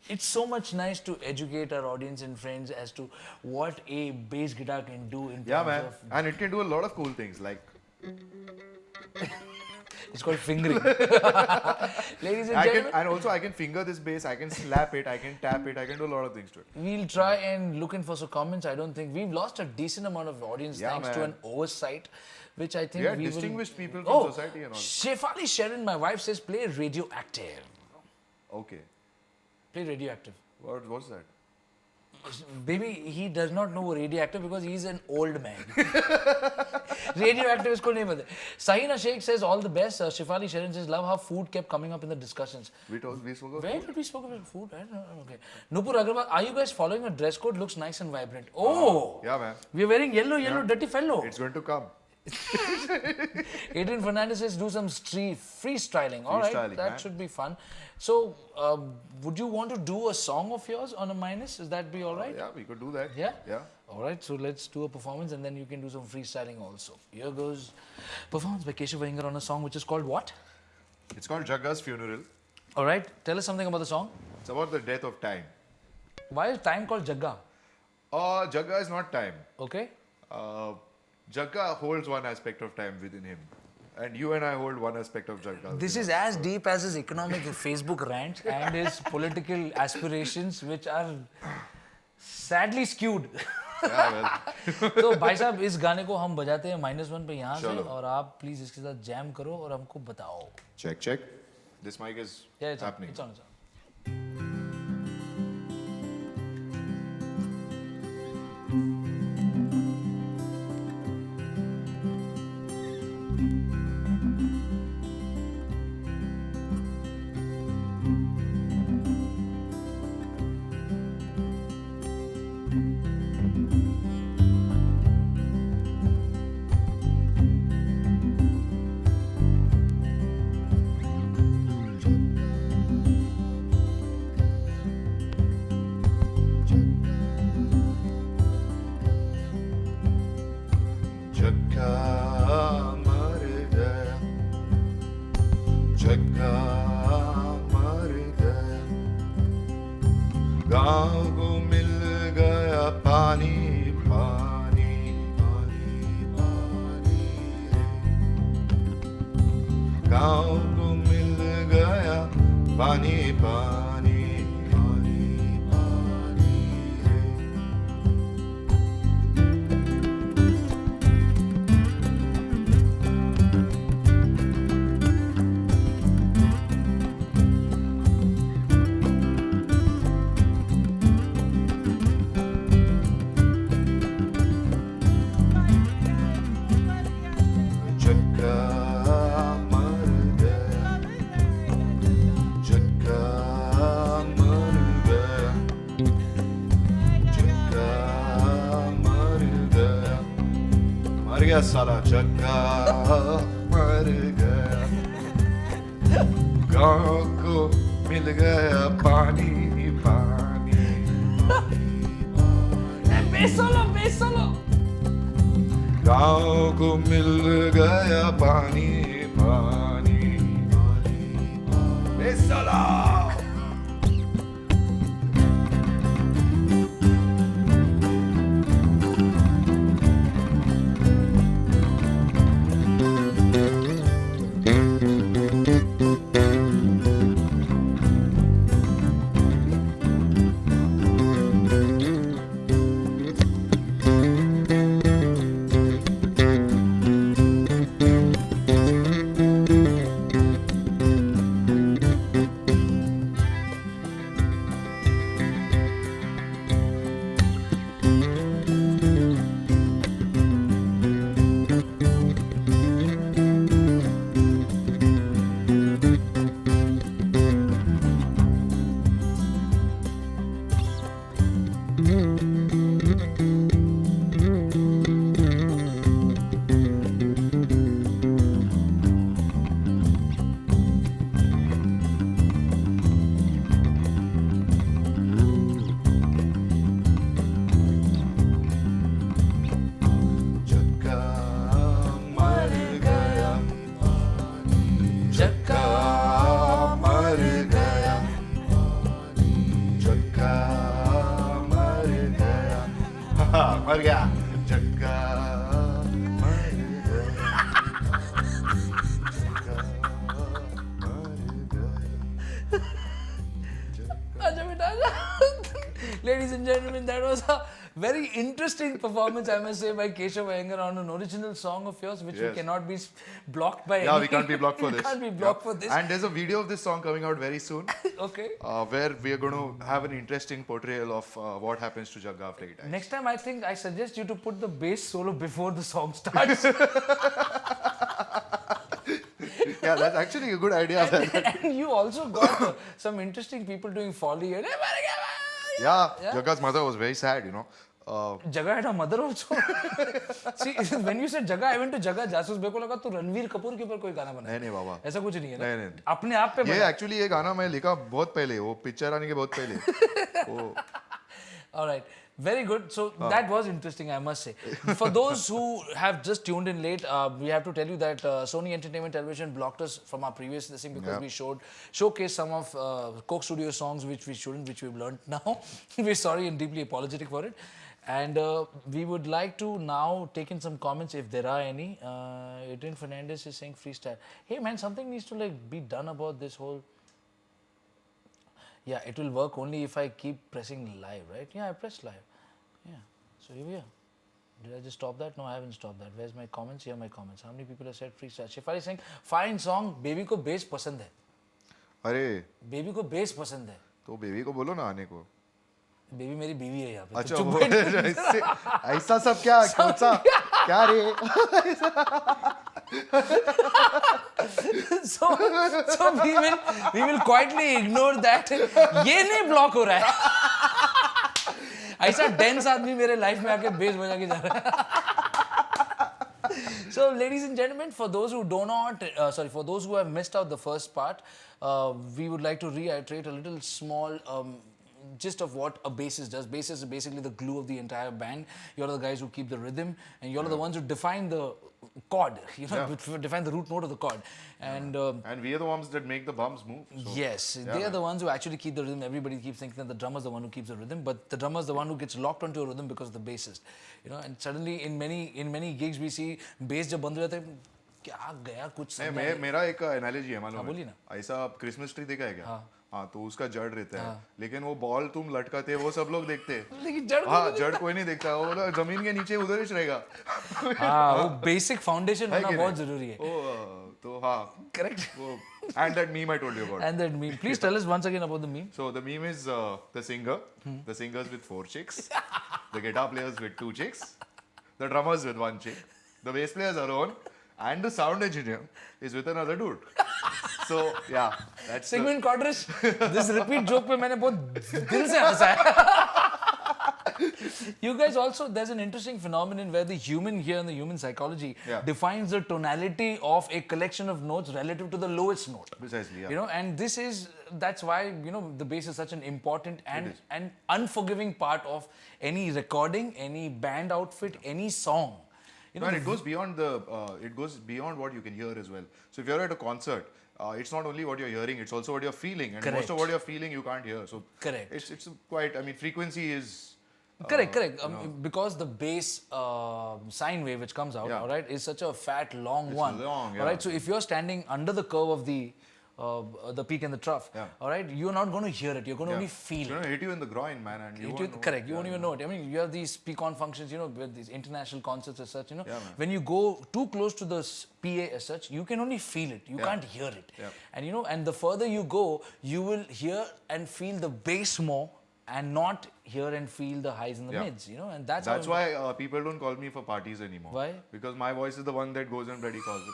[SPEAKER 1] It's so much nice to educate our audience and friends as to what a bass guitar can do in
[SPEAKER 2] Yeah,
[SPEAKER 1] terms
[SPEAKER 2] man.
[SPEAKER 1] of...
[SPEAKER 2] And it can do a lot of cool things, like
[SPEAKER 1] It's called fingering. Ladies and gentlemen,
[SPEAKER 2] and also I can finger this bass, I can slap it, I can tap it, I can do a lot of things to it.
[SPEAKER 1] we'll try and look in for some comments. I don't think... We've lost a decent amount of audience
[SPEAKER 2] Yeah,
[SPEAKER 1] thanks to
[SPEAKER 2] man.
[SPEAKER 1] an oversight, which I think
[SPEAKER 2] We are
[SPEAKER 1] we
[SPEAKER 2] distinguished
[SPEAKER 1] will...
[SPEAKER 2] people from society and all.
[SPEAKER 1] Shefali Sherrin, my wife says, play Radioactive.
[SPEAKER 2] Okay.
[SPEAKER 1] Play Radioactive.
[SPEAKER 2] What's that?
[SPEAKER 1] Baby, he does not know Radioactive because he's an old man. Radioactive is called name of it. Sahina Sheikh says all the best. Shefali Sherrin says love how food kept coming up in the discussions.
[SPEAKER 2] We spoke about
[SPEAKER 1] Where did we spoke about food? I don't know. Okay. Nupur Agarwal, are you guys following a dress code? Looks nice and vibrant. Oh!
[SPEAKER 2] Yeah, man.
[SPEAKER 1] We are wearing yellow, dirty fellow.
[SPEAKER 2] It's going to come.
[SPEAKER 1] Adrian Fernandez says do some freestyling. All right,
[SPEAKER 2] Freestyling,
[SPEAKER 1] that
[SPEAKER 2] man.
[SPEAKER 1] should be fun. So, would you want to do a song of yours on a minus? Is that be all right?
[SPEAKER 2] Yeah, we could do that.
[SPEAKER 1] Yeah?
[SPEAKER 2] Yeah.
[SPEAKER 1] All right, so let's do a performance and then you can do some freestyling also. Here goes performance by Keshav Iyengar on a song which is called what?
[SPEAKER 2] It's called Jagga's Funeral.
[SPEAKER 1] All right, tell us something about the song.
[SPEAKER 2] It's about the death of time.
[SPEAKER 1] Why is time called Jagga?
[SPEAKER 2] Jagga is not time.
[SPEAKER 1] Okay?
[SPEAKER 2] Jagga holds one aspect of time within him. And you and I hold one aspect of Jagga.
[SPEAKER 1] This is as deep as his economic Facebook rant and his political aspirations, which are sadly skewed.
[SPEAKER 2] Yeah, well.
[SPEAKER 1] तो भाई साहब इस गाने को हम बजाते हैं -1 पे यहाँ से
[SPEAKER 2] चलो।
[SPEAKER 1] और आप प्लीज इसके साथ जैम करो और हमको बताओ.
[SPEAKER 2] Check. This mic is
[SPEAKER 1] Yeah, it's
[SPEAKER 2] happening.
[SPEAKER 1] on, it's on.
[SPEAKER 2] Jagga mar gaya, Jagga mar gaya, गाँव को मिल गया पानी पानी पानी पानी गाँव को मिल गया पानी पानी पानी पानी Jagga mar gaya, Jagga mar gaya, Jagga mar gaya साला Jagga mar gaya, गाँव को मिल गया पानी पानी
[SPEAKER 1] Bass solo.
[SPEAKER 2] गाँव को मिल गया पानी पानी बेसला Jagga mar gaya, Jagga mar gaya, Jagga mar gaya, mar gaya, Jagga mar gaya,
[SPEAKER 1] Acha beta, acha. Ladies and gentlemen, that was a very interesting performance, I must say, by Keshav Iyengar on an original song of yours, which we
[SPEAKER 2] Yes.
[SPEAKER 1] cannot be blocked by.
[SPEAKER 2] Yeah,
[SPEAKER 1] any-
[SPEAKER 2] we can't be blocked for
[SPEAKER 1] We
[SPEAKER 2] this.
[SPEAKER 1] can't be blocked
[SPEAKER 2] Yeah.
[SPEAKER 1] for this.
[SPEAKER 2] And there's a video of this song coming out very soon,
[SPEAKER 1] Okay.
[SPEAKER 2] where we are going to have an interesting portrayal of what happens to Jagga after he dies.
[SPEAKER 1] Next time, I think I suggest you to put the bass solo before the song starts.
[SPEAKER 2] Yeah, that's actually a good idea.
[SPEAKER 1] And you also got some interesting people doing folly. And
[SPEAKER 2] Yeah,
[SPEAKER 1] Yeah.
[SPEAKER 2] Jagga's mother was very sad, you know.
[SPEAKER 1] Jaga had a mother also. See, when you said Jaga, I went to Jaga Jasus. मेरे को लगा तो रणवीर कपूर के ऊपर कोई गाना बना है।
[SPEAKER 2] नहीं बाबा
[SPEAKER 1] ऐसा कुछ नहीं है ना?
[SPEAKER 2] नहीं।
[SPEAKER 1] अपने आप पे
[SPEAKER 2] ये
[SPEAKER 1] बना।
[SPEAKER 2] एक्चुअली ये गाना मैं लिखा बहुत पहले, वो पिक्चर आने के बहुत पहले वो
[SPEAKER 1] All right. Very good. So that was interesting, I must say. For those who have just tuned in late, we have to tell you that Sony Entertainment Television blocked us from our previous listing because we showcased some of Coke Studio songs which we shouldn't, which we've learned now. We're sorry and deeply apologetic for it. And we would like to now take in some comments if there are any. Adrian Fernandez is saying freestyle. Hey man, something needs to like be done about this whole. Yeah, it will work only if I keep pressing live, right? Yeah, I pressed live. Yeah, so here we are. Did I just stop that? No, I haven't stopped that. Where's my comments? Here are my comments. How many people have said freestyle? Shifali is saying, fine song, baby को bass पसंद है.
[SPEAKER 2] अरे
[SPEAKER 1] Baby को bass पसंद है.
[SPEAKER 2] तो baby को बोलो ना आने को.
[SPEAKER 1] बेबी मेरी बीवी है यहाँ पे.
[SPEAKER 2] अच्छा
[SPEAKER 1] तो
[SPEAKER 2] वो ऐसा सब क्या कौन सा क्या रे.
[SPEAKER 1] So we will quietly ignore that. ये नहीं block हो रहा है. ऐसा dense आदमी मेरे life में आके bass बजा के जा रहा है. So, ladies and gentlemen, for those who do not, for those who have missed out the first part, we would like to reiterate a little small gist of what a bassist does. Bassist is basically the glue of the entire band. You're the guys who keep the rhythm, and you're the ones who define the chord, define the root note of the chord. And
[SPEAKER 2] we are the ones that make the bums move. So.
[SPEAKER 1] Yes, they are the ones who actually keep the rhythm. Everybody keeps thinking that the drummer is the one who keeps the rhythm, but the drummer is the one who gets locked onto a rhythm because of the bassist. And suddenly in many gigs we see bass जब बंद हो जाता है, क्या गया कुछ.
[SPEAKER 2] नहीं मेरा एक एनालॉजी है मालूम
[SPEAKER 1] बोलिए
[SPEAKER 2] है.
[SPEAKER 1] ना.
[SPEAKER 2] ऐसा क्रिसमस ट्री देखा है क्या? हाँ तो उसका जड़ रहता है, लेकिन वो बॉल तुम लटकाते वो सब लोग देखते हैं,
[SPEAKER 1] लेकिन जड़
[SPEAKER 2] जड़ कोई नहीं देखता, वो जमीन के नीचे उधर ही रहेगा.
[SPEAKER 1] वो बेसिक फाउंडेशन होना बहुत जरूरी है.
[SPEAKER 2] तो हाँ,
[SPEAKER 1] correct.
[SPEAKER 2] And that meme I told you about.
[SPEAKER 1] And that meme. Please tell us once again about the meme.
[SPEAKER 2] So the meme is the singers with 4 chicks, the guitar players with 2 chicks, the drummers with 1 chick, the bass players alone, and the sound engineer is with another dude. So yeah, that's
[SPEAKER 1] Sigmund Codrish. This repeat joke पे मैंने बहुत दिल से हंसा है. You guys also, there's an interesting phenomenon where the human here in the human psychology defines the tonality of a collection of notes relative to the lowest note.
[SPEAKER 2] Precisely, yeah.
[SPEAKER 1] And that's why, the bass is such an important and unforgiving part of any recording, any band outfit, any song.
[SPEAKER 2] And it goes beyond what you can hear as well. So if you're at a concert, it's not only what you're hearing, it's also what you're feeling. And most of what you're feeling, you can't hear. So
[SPEAKER 1] correct.
[SPEAKER 2] It's quite, frequency is...
[SPEAKER 1] Correct. Because the bass sine wave which comes out, all right, is such a fat, long one. All right, so if you're standing under the curve of the peak and the trough, all right, you're not going to hear it. You're going to only feel it.
[SPEAKER 2] It's going to hit you in the groin, man. And you won't know.
[SPEAKER 1] Correct. You won't even know it. You have these peak-on functions, with these international concerts as such, when you go too close to the PA as such, you can only feel it. You can't hear it. And, and the further you go, you will hear and feel the bass more and not hear and feel the highs and the mids, and that's
[SPEAKER 2] why people don't call me for parties anymore.
[SPEAKER 1] Why?
[SPEAKER 2] Because my voice is the one that goes and bloody calls it.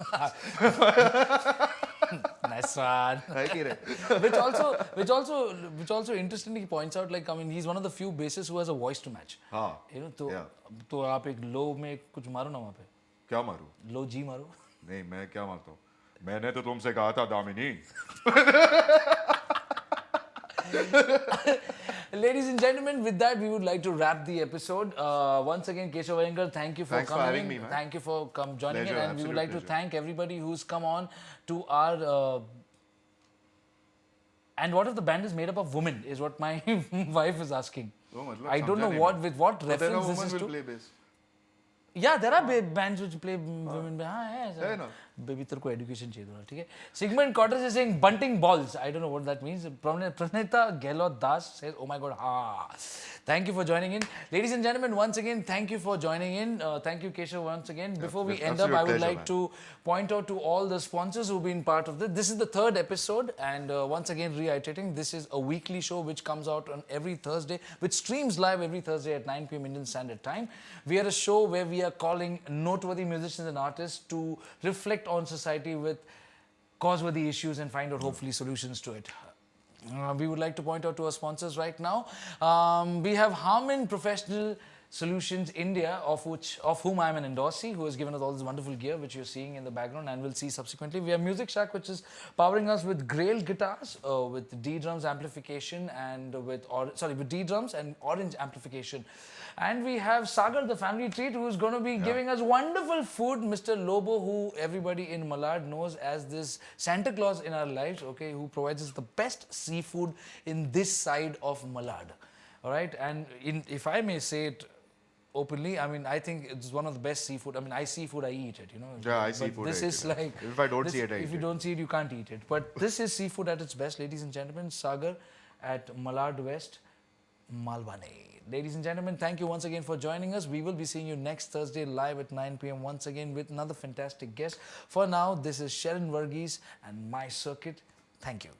[SPEAKER 1] Nice one. which also interestingly points out, he's one of the few bassists who has a voice to match. तो आप एक low में कुछ मारो ना वहाँ पे.
[SPEAKER 2] क्या मारूं?
[SPEAKER 1] Low G मारो.
[SPEAKER 2] नहीं मैं क्या मारता हूँ? मैंने तो तुमसे कहा था Damini.
[SPEAKER 1] Ladies and gentlemen, with that, we would like to wrap the episode. Once again, Keshav Iyengar, thank you for coming.
[SPEAKER 2] For having me, man.
[SPEAKER 1] Thank you for joining
[SPEAKER 2] Pleasure,
[SPEAKER 1] in. And we would like to thank everybody who's come on to our... and what if the band is made up of women, is what my wife is asking. I don't know with what reference this is to.
[SPEAKER 2] Play bass.
[SPEAKER 1] Yeah, there are bands which play women. Baby, तेरे को education चाहिए थोड़ा, ठीक है? Sigmund Codrish is saying bunting balls. I don't know what that means. Pranita Gehlot Das says, oh my God, Thank you for joining in. Ladies and gentlemen, once again, thank you for joining in. Thank you, Keshav, once again. Before we end up, I would like to point out to all the sponsors who've been part of this. This is the 3rd episode, and once again, reiterating, this is a weekly show which comes out on every Thursday, which streams live every Thursday at 9 p.m. Indian Standard Time. We are a show where we are calling noteworthy musicians and artists to reflect on society with causeworthy issues and find out hopefully solutions to it. We would like to point out to our sponsors right now. We have Harman Professional Solutions India, of whom I am an endorsee, who has given us all this wonderful gear which you're seeing in the background and will see subsequently. We have MusikShack, which is powering us with Grail guitars, with Ddrums amplification and with Ddrums and orange amplification. And we have Sagar, the family treat, who is going to be giving us wonderful food. Mr. Lobo, who everybody in Malad knows as this Santa Claus in our lives, okay, who provides us the best seafood in this side of Malad. All right, and if I may say it openly. I mean, I think it's one of the best seafood. I mean, I see food, I eat it, you know.
[SPEAKER 2] Yeah, I
[SPEAKER 1] But
[SPEAKER 2] see food,
[SPEAKER 1] This
[SPEAKER 2] I
[SPEAKER 1] is
[SPEAKER 2] eat it.
[SPEAKER 1] like...
[SPEAKER 2] If I don't see it, I
[SPEAKER 1] If
[SPEAKER 2] eat
[SPEAKER 1] you
[SPEAKER 2] it.
[SPEAKER 1] don't see it, you can't eat it. But this is seafood at its best, ladies and gentlemen. Sagar at Malad West, Malwane. Ladies and gentlemen, thank you once again for joining us. We will be seeing you next Thursday live at 9 p.m. once again with another fantastic guest. For now, this is Sherrin Varghese and My Circuit. Thank you.